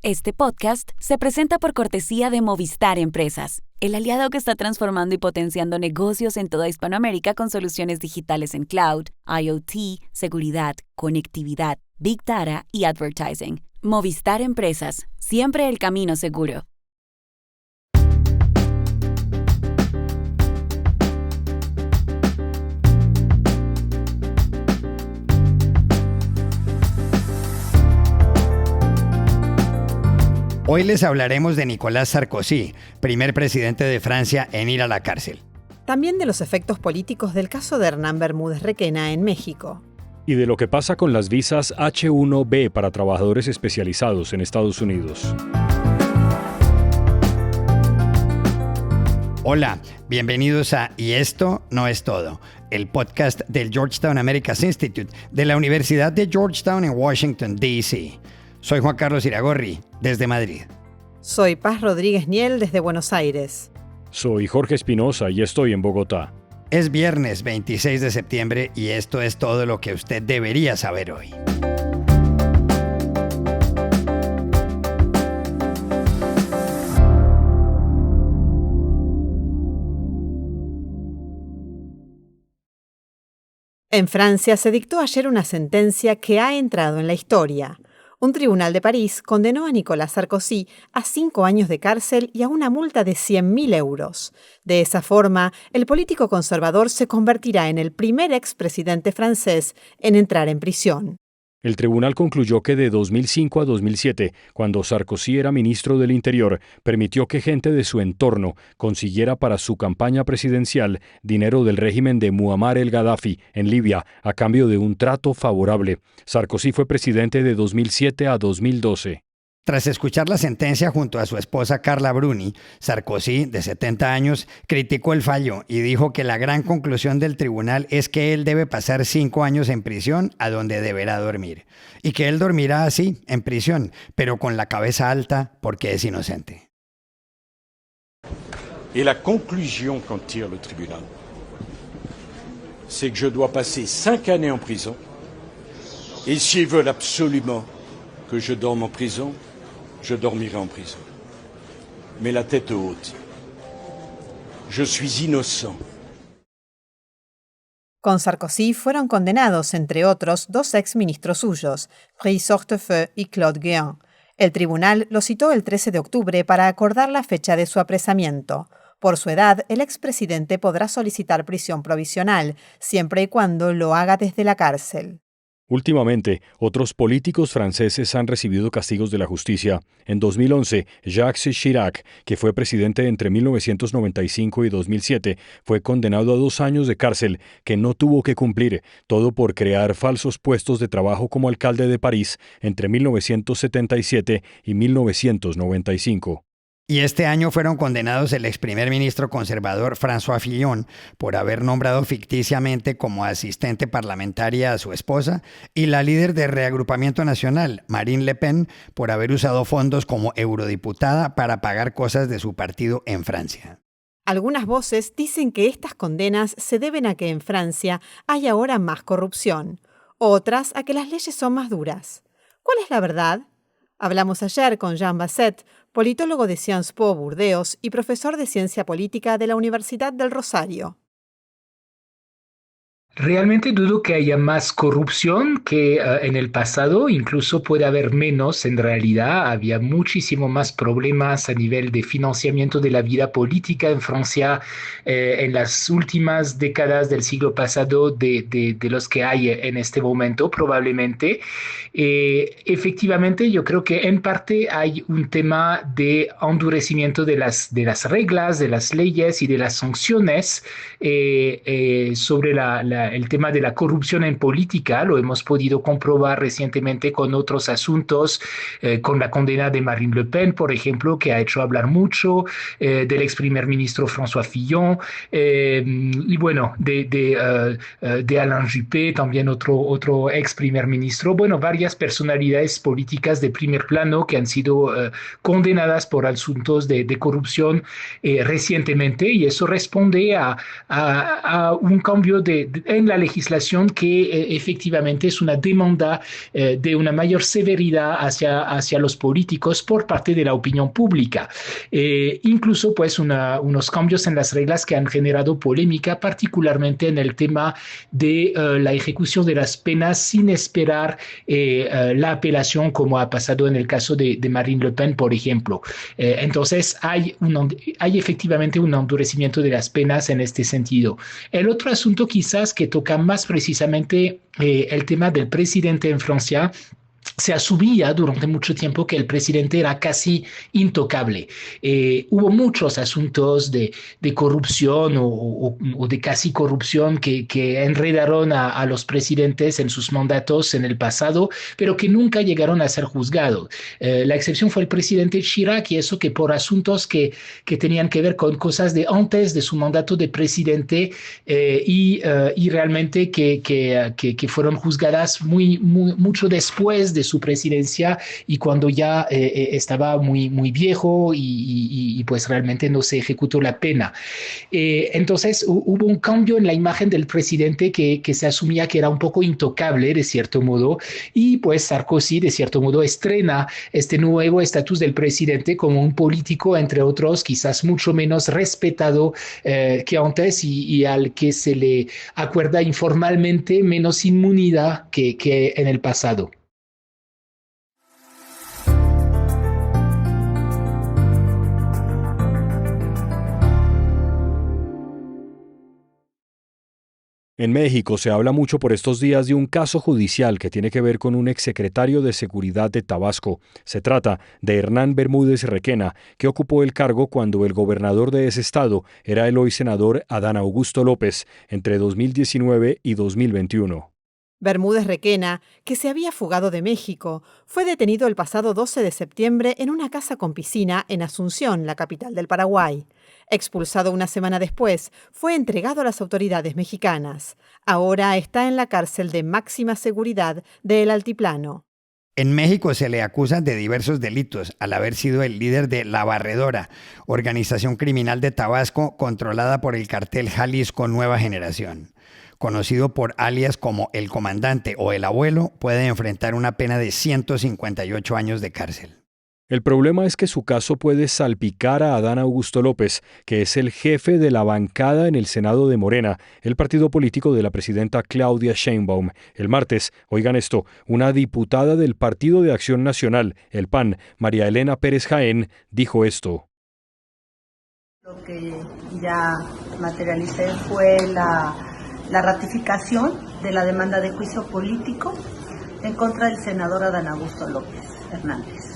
Este podcast se presenta por cortesía de Movistar Empresas, el aliado que está transformando y potenciando negocios en toda Hispanoamérica con soluciones digitales en cloud, IoT, seguridad, conectividad, Big Data y advertising. Movistar Empresas, siempre el camino seguro. Hoy les hablaremos de Nicolas Sarkozy, primer presidente de Francia en ir a la cárcel. También de los efectos políticos del caso de Hernán Bermúdez Requena en México. Y de lo que pasa con las visas H-1B para trabajadores especializados en Estados Unidos. Hola, bienvenidos a Y esto no es todo, el podcast del Georgetown Americas Institute de la Universidad de Georgetown en Washington, D.C. Soy Juan Carlos Iragorri, desde Madrid. Soy Paz Rodríguez Niel, desde Buenos Aires. Soy Jorge Espinosa y estoy en Bogotá. Es viernes 26 de septiembre y esto es todo lo que usted debería saber hoy. En Francia se dictó ayer una sentencia que ha entrado en la historia. Un tribunal de París condenó a Nicolas Sarkozy a 5 años de cárcel y a una multa de 100.000 euros. De esa forma, el político conservador se convertirá en el primer expresidente francés en entrar en prisión. El tribunal concluyó que de 2005 a 2007, cuando Sarkozy era ministro del Interior, permitió que gente de su entorno consiguiera para su campaña presidencial dinero del régimen de Muammar el-Gaddafi en Libia a cambio de un trato favorable. Sarkozy fue presidente de 2007 a 2012. Tras escuchar la sentencia junto a su esposa Carla Bruni, Sarkozy, de 70 años, criticó el fallo y dijo que la gran conclusión del tribunal es que él debe pasar 5 años en prisión a donde deberá dormir. Y que él dormirá así, en prisión, pero con la cabeza alta porque es inocente. Et la conclusion qu'en tire le tribunal, c'est que je dois passer 5 années en prison. Et s'ils veulent absolument que je dorme en prison, je dormirai en prison. Mais la tête haute. Je suis innocent. Con Sarkozy fueron condenados, entre otros, 2 exministros suyos, Brice Hortefeux y Claude Guéant. El tribunal lo citó el 13 de octubre para acordar la fecha de su apresamiento. Por su edad, el expresidente podrá solicitar prisión provisional, siempre y cuando lo haga desde la cárcel. Últimamente, otros políticos franceses han recibido castigos de la justicia. En 2011, Jacques Chirac, que fue presidente entre 1995 y 2007, fue condenado a 2 años de cárcel que no tuvo que cumplir, todo por crear falsos puestos de trabajo como alcalde de París entre 1977 y 1995. Y este año fueron condenados el ex primer ministro conservador François Fillon por haber nombrado ficticiamente como asistente parlamentaria a su esposa y la líder de Reagrupamiento Nacional, Marine Le Pen, por haber usado fondos como eurodiputada para pagar cosas de su partido en Francia. Algunas voces dicen que estas condenas se deben a que en Francia hay ahora más corrupción, otras a que las leyes son más duras. ¿Cuál es la verdad? Hablamos ayer con Jean Basset, politólogo de Sciences Po Burdeos y profesor de Ciencia Política de la Universidad del Rosario. Realmente dudo que haya más corrupción que en el pasado, incluso puede haber menos en realidad. Había muchísimo más problemas a nivel de financiamiento de la vida política en Francia en las últimas décadas del siglo pasado de los que hay en este momento, probablemente. Efectivamente, yo creo que en parte hay un tema de endurecimiento de las reglas, de las leyes y de las sanciones sobre el tema de la corrupción en política. Lo hemos podido comprobar recientemente con otros asuntos, con la condena de Marine Le Pen, por ejemplo, que ha hecho hablar mucho, del ex primer ministro François Fillon, y bueno, de Alain Juppé, también otro ex primer ministro. Bueno, varias personalidades políticas de primer plano que han sido condenadas por asuntos de corrupción recientemente, y eso responde a un cambio en la legislación que efectivamente es una demanda de una mayor severidad hacia los políticos por parte de la opinión pública. Incluso pues unos cambios en las reglas que han generado polémica, particularmente en el tema de la ejecución de las penas sin esperar la apelación, como ha pasado en el caso de Marine Le Pen, por ejemplo. Entonces hay efectivamente un endurecimiento de las penas en este sentido. El otro asunto quizás que toca más precisamente el tema del presidente en Francia. Se asumía durante mucho tiempo que el presidente era casi intocable. Hubo muchos asuntos de corrupción o de casi corrupción que enredaron a los presidentes en sus mandatos en el pasado, pero que nunca llegaron a ser juzgados. La excepción fue el presidente Chirac, y eso que por asuntos que tenían que ver con cosas de antes de su mandato de presidente y realmente que fueron juzgadas mucho después de su presidencia y cuando ya estaba muy viejo y pues realmente no se ejecutó la pena. Entonces hubo un cambio en la imagen del presidente que se asumía que era un poco intocable de cierto modo, y pues Sarkozy de cierto modo estrena este nuevo estatus del presidente como un político, entre otros, quizás mucho menos respetado que antes y al que se le acuerda informalmente menos inmunidad que en el pasado. En México se habla mucho por estos días de un caso judicial que tiene que ver con un exsecretario de Seguridad de Tabasco. Se trata de Hernán Bermúdez Requena, que ocupó el cargo cuando el gobernador de ese estado era el hoy senador Adán Augusto López, entre 2019 y 2021. Bermúdez Requena, que se había fugado de México, fue detenido el pasado 12 de septiembre en una casa con piscina en Asunción, la capital del Paraguay. Expulsado una semana después, fue entregado a las autoridades mexicanas. Ahora está en la cárcel de máxima seguridad de El Altiplano. En México se le acusan de diversos delitos al haber sido el líder de La Barredora, organización criminal de Tabasco controlada por el cartel Jalisco Nueva Generación. Conocido por alias como El Comandante o El Abuelo, puede enfrentar una pena de 158 años de cárcel. El problema es que su caso puede salpicar a Adán Augusto López, que es el jefe de la bancada en el Senado de Morena, el partido político de la presidenta Claudia Sheinbaum. El martes, oigan esto, una diputada del Partido de Acción Nacional, el PAN, María Elena Pérez Jaén, dijo esto. Lo que ya materialicé fue la ratificación de la demanda de juicio político en contra del senador Adán Augusto López Hernández.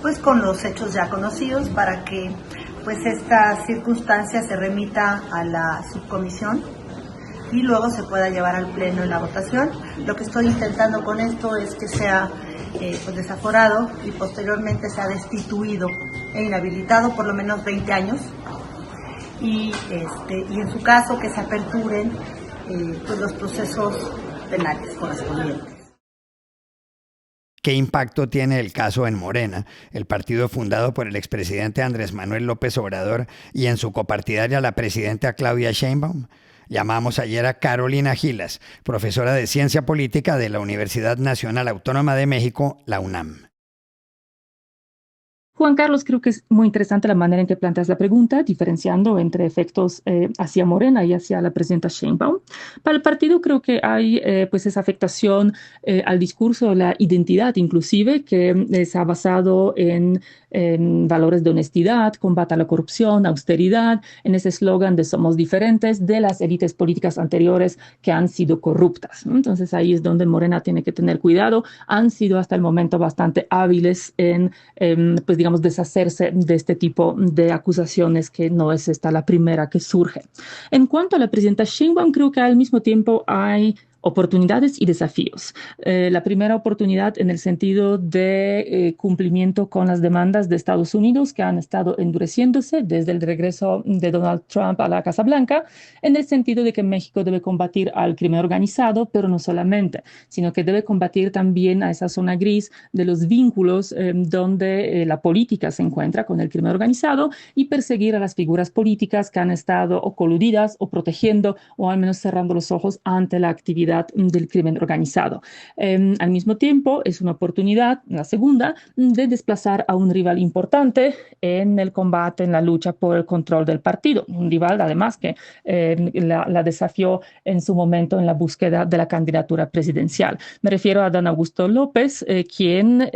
Pues con los hechos ya conocidos, para que pues esta circunstancia se remita a la subcomisión y luego se pueda llevar al pleno en la votación. Lo que estoy intentando con esto es que sea pues desaforado y posteriormente sea destituido e inhabilitado por lo menos 20 años y en su caso que se aperturen pues los procesos penales correspondientes. ¿Qué impacto tiene el caso en Morena, el partido fundado por el expresidente Andrés Manuel López Obrador y en su copartidaria la presidenta Claudia Sheinbaum? Llamamos ayer a Carolina Gilas, profesora de Ciencia Política de la Universidad Nacional Autónoma de México, la UNAM. Juan Carlos, creo que es muy interesante la manera en que planteas la pregunta, diferenciando entre efectos hacia Morena y hacia la presidenta Sheinbaum. Para el partido creo que hay pues esa afectación al discurso, la identidad inclusive, que se ha basado en valores de honestidad, combate a la corrupción, austeridad, en ese eslogan de somos diferentes de las élites políticas anteriores que han sido corruptas. Entonces ahí es donde Morena tiene que tener cuidado. Han sido hasta el momento bastante hábiles en pues digamos deshacerse de este tipo de acusaciones, que no es esta la primera que surge. En cuanto a la presidenta Sheinbaum, creo que al mismo tiempo hay oportunidades y desafíos. La primera oportunidad en el sentido de cumplimiento con las demandas de Estados Unidos que han estado endureciéndose desde el regreso de Donald Trump a la Casa Blanca, en el sentido de que México debe combatir al crimen organizado, pero no solamente, sino que debe combatir también a esa zona gris de los vínculos donde la política se encuentra con el crimen organizado y perseguir a las figuras políticas que han estado o coludidas o protegiendo o al menos cerrando los ojos ante la actividad del crimen organizado. Al mismo tiempo, es una oportunidad, la segunda, de desplazar a un rival importante en el combate, en la lucha por el control del partido. Un rival, además, que la desafió en su momento en la búsqueda de la candidatura presidencial. Me refiero a Adán Augusto López, quien,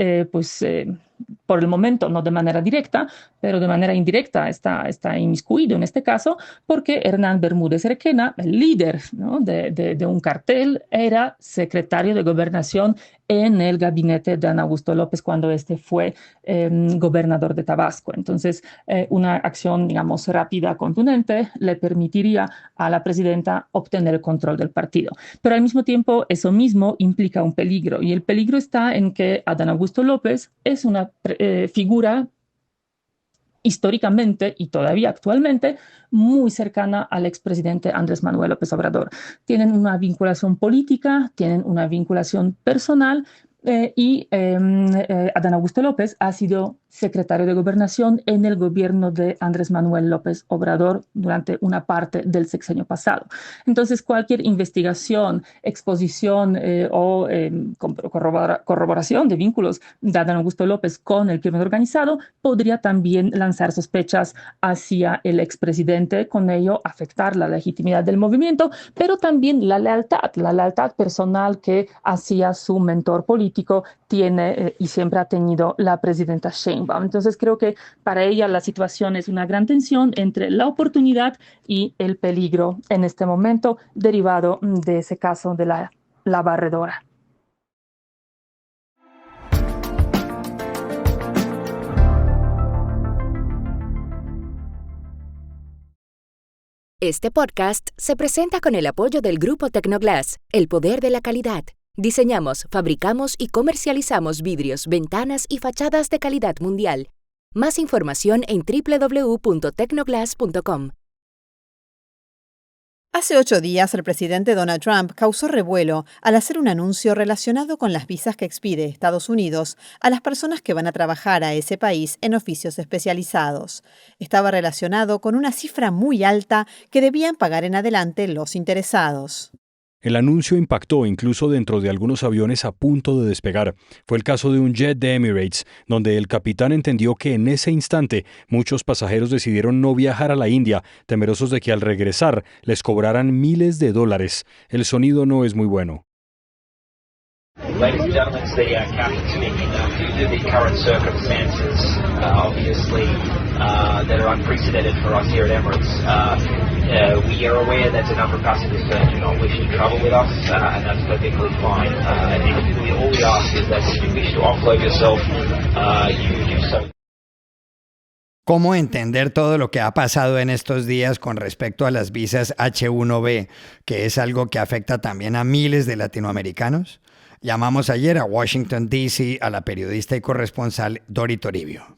por el momento, no de manera directa, pero de manera indirecta está inmiscuido en este caso, porque Hernán Bermúdez Requena, el líder, ¿no?, de un cartel, era secretario de Gobernación en el gabinete de Adán Augusto López cuando este fue gobernador de Tabasco. Entonces, una acción, digamos, rápida, contundente, le permitiría a la presidenta obtener el control del partido. Pero al mismo tiempo, eso mismo implica un peligro, y el peligro está en que Adán Augusto López es una figura históricamente y todavía actualmente muy cercana al expresidente Andrés Manuel López Obrador. Tienen una vinculación política, tienen una vinculación personal, y Adán Augusto López ha sido secretario de Gobernación en el gobierno de Andrés Manuel López Obrador durante una parte del sexenio pasado. Entonces, cualquier investigación, exposición o corroboración de vínculos de Adán Augusto López con el crimen organizado podría también lanzar sospechas hacia el expresidente, con ello afectar la legitimidad del movimiento, pero también la lealtad personal que hacia su mentor político tiene y siempre ha tenido la presidenta Sheinbaum. Entonces creo que para ella la situación es una gran tensión entre la oportunidad y el peligro en este momento derivado de ese caso de la barredora. Este podcast se presenta con el apoyo del Grupo Tecnoglass, el poder de la calidad. Diseñamos, fabricamos y comercializamos vidrios, ventanas y fachadas de calidad mundial. Más información en www.tecnoglass.com. Hace 8 días, el presidente Donald Trump causó revuelo al hacer un anuncio relacionado con las visas que expide Estados Unidos a las personas que van a trabajar a ese país en oficios especializados. Estaba relacionado con una cifra muy alta que debían pagar en adelante los interesados. El anuncio impactó incluso dentro de algunos aviones a punto de despegar. Fue el caso de un jet de Emirates, donde el capitán entendió que en ese instante muchos pasajeros decidieron no viajar a la India, temerosos de que al regresar les cobraran miles de dólares. El sonido no es muy bueno. Ladies and gentlemen, it's the captain speaking. Due to the current circumstances, obviously, that are unprecedented for us here at Emirates, we are aware that a number of passengers do not wish to travel with us, and that's perfectly fine. All we ask is that if you wish to offload yourself, you do so. ¿Cómo entender todo lo que ha pasado en estos días con respecto a las visas H-1B, que es algo que afecta también a miles de latinoamericanos? Llamamos ayer a Washington, D.C. a la periodista y corresponsal Dori Toribio.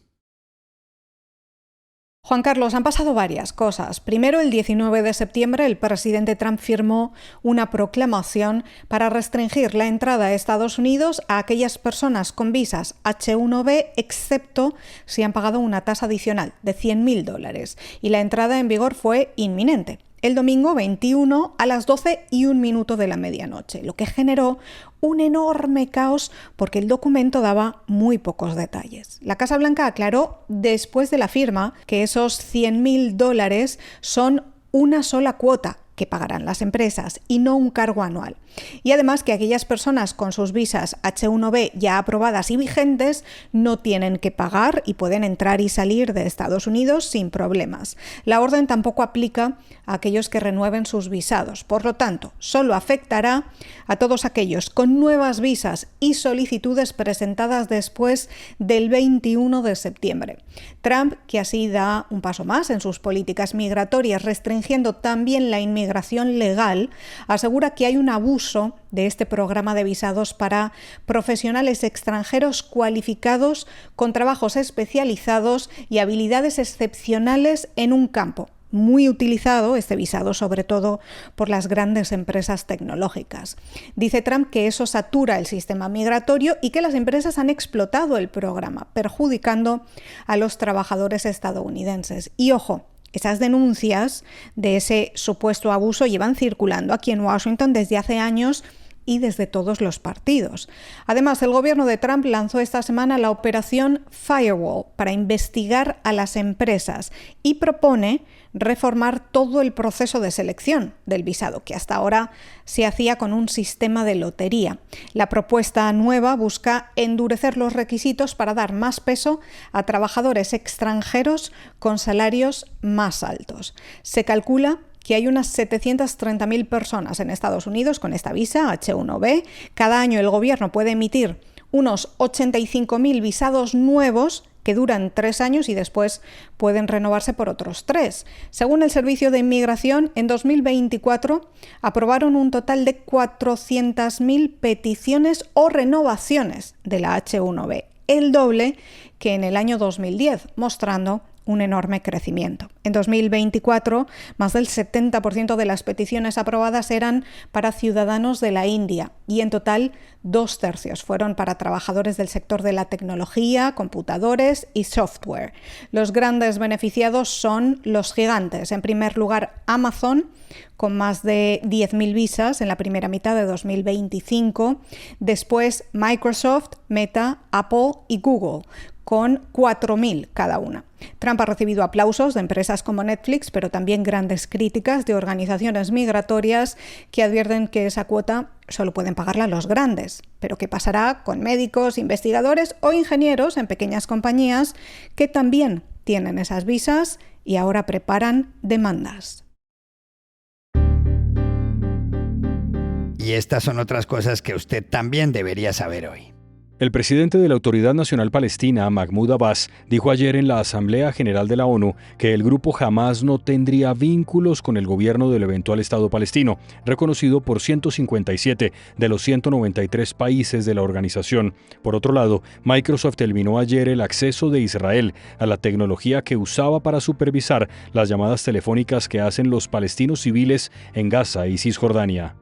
Juan Carlos, han pasado varias cosas. Primero, el 19 de septiembre, el presidente Trump firmó una proclamación para restringir la entrada a Estados Unidos a aquellas personas con visas H-1B, excepto si han pagado una tasa adicional de $100.000. Y la entrada en vigor fue inminente. El domingo 21 a las 12:01 de la medianoche, lo que generó un enorme caos porque el documento daba muy pocos detalles. La Casa Blanca aclaró después de la firma que esos $100.000 son una sola cuota que pagarán las empresas y no un cargo anual. Y además que aquellas personas con sus visas H-1B ya aprobadas y vigentes no tienen que pagar y pueden entrar y salir de Estados Unidos sin problemas. La orden tampoco aplica a aquellos que renueven sus visados. Por lo tanto, solo afectará a todos aquellos con nuevas visas y solicitudes presentadas después del 21 de septiembre. Trump, que así da un paso más en sus políticas migratorias, restringiendo también la inmigración migración legal, asegura que hay un abuso de este programa de visados para profesionales extranjeros cualificados con trabajos especializados y habilidades excepcionales en un campo. Muy utilizado este visado, sobre todo por las grandes empresas tecnológicas. Dice Trump que eso satura el sistema migratorio y que las empresas han explotado el programa, perjudicando a los trabajadores estadounidenses. Y ojo, esas denuncias de ese supuesto abuso llevan circulando aquí en Washington desde hace años y desde todos los partidos. Además, el gobierno de Trump lanzó esta semana la operación Firewall para investigar a las empresas y propone reformar todo el proceso de selección del visado, que hasta ahora se hacía con un sistema de lotería. La propuesta nueva busca endurecer los requisitos para dar más peso a trabajadores extranjeros con salarios más altos. Se calcula que hay unas 730.000 personas en Estados Unidos con esta visa H-1B. Cada año el gobierno puede emitir unos 85.000 visados nuevos que duran 3 años y después pueden renovarse por otros 3. Según el Servicio de Inmigración, en 2024 aprobaron un total de 400.000 peticiones o renovaciones de la H-1B, el doble que en el año 2010, mostrando un enorme crecimiento. En 2024, más del 70% de las peticiones aprobadas eran para ciudadanos de la India y en total 2/3 fueron para trabajadores del sector de la tecnología, computadores y software. Los grandes beneficiados son los gigantes. En primer lugar, Amazon, con más de 10.000 visas en la primera mitad de 2025. Después, Microsoft, Meta, Apple y Google, con 4.000 cada una. Trump ha recibido aplausos de empresas como Netflix, pero también grandes críticas de organizaciones migratorias que advierten que esa cuota solo pueden pagarla los grandes. Pero ¿qué pasará con médicos, investigadores o ingenieros en pequeñas compañías que también tienen esas visas y ahora preparan demandas? Y estas son otras cosas que usted también debería saber hoy. El presidente de la Autoridad Nacional Palestina, Mahmoud Abbas, dijo ayer en la Asamblea General de la ONU que el grupo Hamás no tendría vínculos con el gobierno del eventual Estado palestino, reconocido por 157 de los 193 países de la organización. Por otro lado, Microsoft eliminó ayer el acceso de Israel a la tecnología que usaba para supervisar las llamadas telefónicas que hacen los palestinos civiles en Gaza y Cisjordania.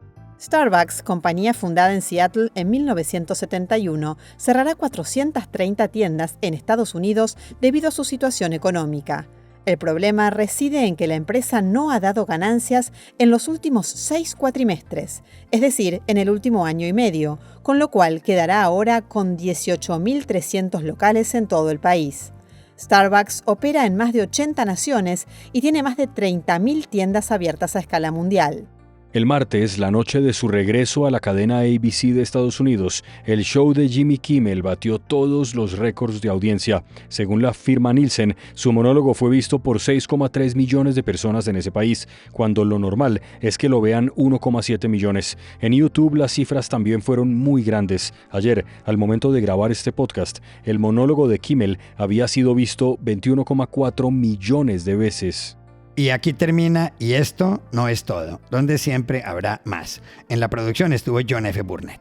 Starbucks, compañía fundada en Seattle en 1971, cerrará 430 tiendas en Estados Unidos debido a su situación económica. El problema reside en que la empresa no ha dado ganancias en los últimos 6 cuatrimestres, es decir, en el último año y medio, con lo cual quedará ahora con 18.300 locales en todo el país. Starbucks opera en más de 80 naciones y tiene más de 30.000 tiendas abiertas a escala mundial. El martes, la noche de su regreso a la cadena ABC de Estados Unidos, el show de Jimmy Kimmel batió todos los récords de audiencia. Según la firma Nielsen, su monólogo fue visto por 6,3 millones de personas en ese país, cuando lo normal es que lo vean 1,7 millones. En YouTube las cifras también fueron muy grandes. Ayer, al momento de grabar este podcast, el monólogo de Kimmel había sido visto 21,4 millones de veces. Y aquí termina Y esto no es todo, donde siempre habrá más. En la producción estuvo John F. Burnett.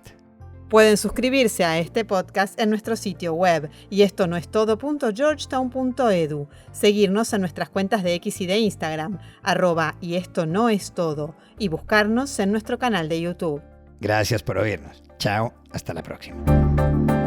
Pueden suscribirse a este podcast en nuestro sitio web y esto no es todo.georgetown.edu, seguirnos en nuestras cuentas de X y de Instagram, @y esto no es todo, y buscarnos en nuestro canal de YouTube. Gracias por oírnos. Chao, hasta la próxima.